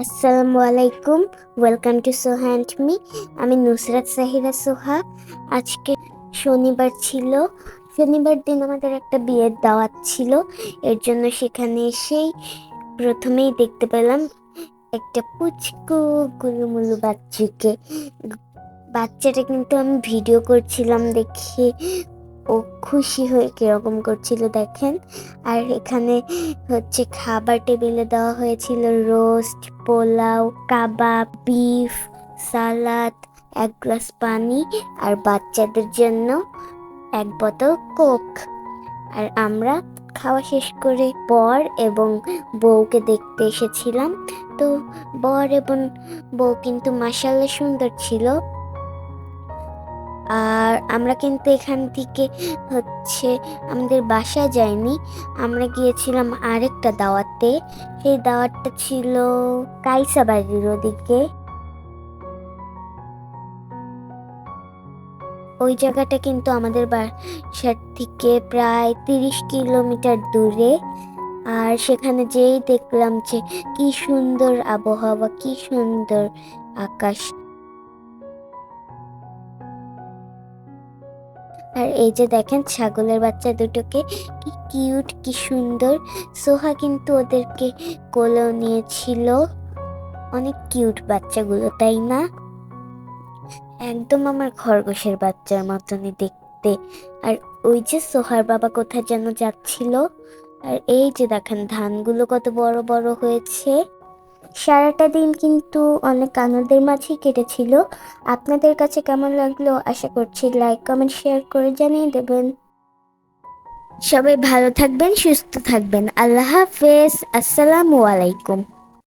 আসসালামু আলাইকুম। Welcome to Soha and me. আমি নুসরাত সাহিরা সোহা। আজকে শনিবার ছিল। শনিবার দিন আমাদের একটা বিয়ের দাওয়াত ছিল। এর জন্য সেখানে এসেই প্রথমেই দেখতে পেলাম একটা পুচকু গুলুমুলু বাচ্চাকে। বাচ্চাটা কিন্তু আমি ভিডিও করছিলাম দেখে ও খুশি হয়ে কিরকম করছিল দেখেন। আর এখানে হচ্ছে খাবার টেবিলে দেওয়া হয়েছিল রোস্ট, পোলাও, কাবাব, বিফ, সালাদ, এক গ্লাস পানি আর বাচ্চাদের জন্য এক বোতল কোক। আর আমরা খাওয়া শেষ করে বর এবং বউকে দেখতে এসেছিলাম। তো বর এবং বউ কিন্তু মাশাআল্লাহ সুন্দর ছিল। আর আমরা কিন্তু এখান থেকে হচ্ছে আমাদের বাসায় যাইনি, আমরা গিয়েছিলাম আরেকটা দাওয়াতে। সেই দাওয়াতটা ছিল কাইসাবাড়ির ওদিকে। ওই জায়গাটা কিন্তু আমাদের বাসার থেকে প্রায় 30 কিলোমিটার দূরে। আর সেখানে যেই দেখলাম যে কি সুন্দর আবহাওয়া, কি সুন্দর আকাশ। আর এই যে দেখেন ছাগলের বাচ্চা দুটোকে, কি কিউট, কি সুন্দর। সোহা কিন্তু ওদেরকে কোলেও নিয়েছিল। অনেক কিউট বাচ্চাগুলো, তাই না? একদম আমার খরগোশের বাচ্চার মতনই দেখতে। আর ওই যে সোহার বাবা কোথায় যেন যাচ্ছিল। আর এই যে দেখেন ধানগুলো কত বড় বড় হয়েছে। সারাটা দিন কিন্তু অনেক আনন্দের মাঝেই কেটেছিল। আপনাদের কাছে কেমন লাগলো আশা করছি লাইক, কমেন্ট, শেয়ার করে জানিয়ে দেবেন। সবাই ভালো থাকবেন, সুস্থ থাকবেন। আল্লাহ হাফেজ। আসসালামু আলাইকুম।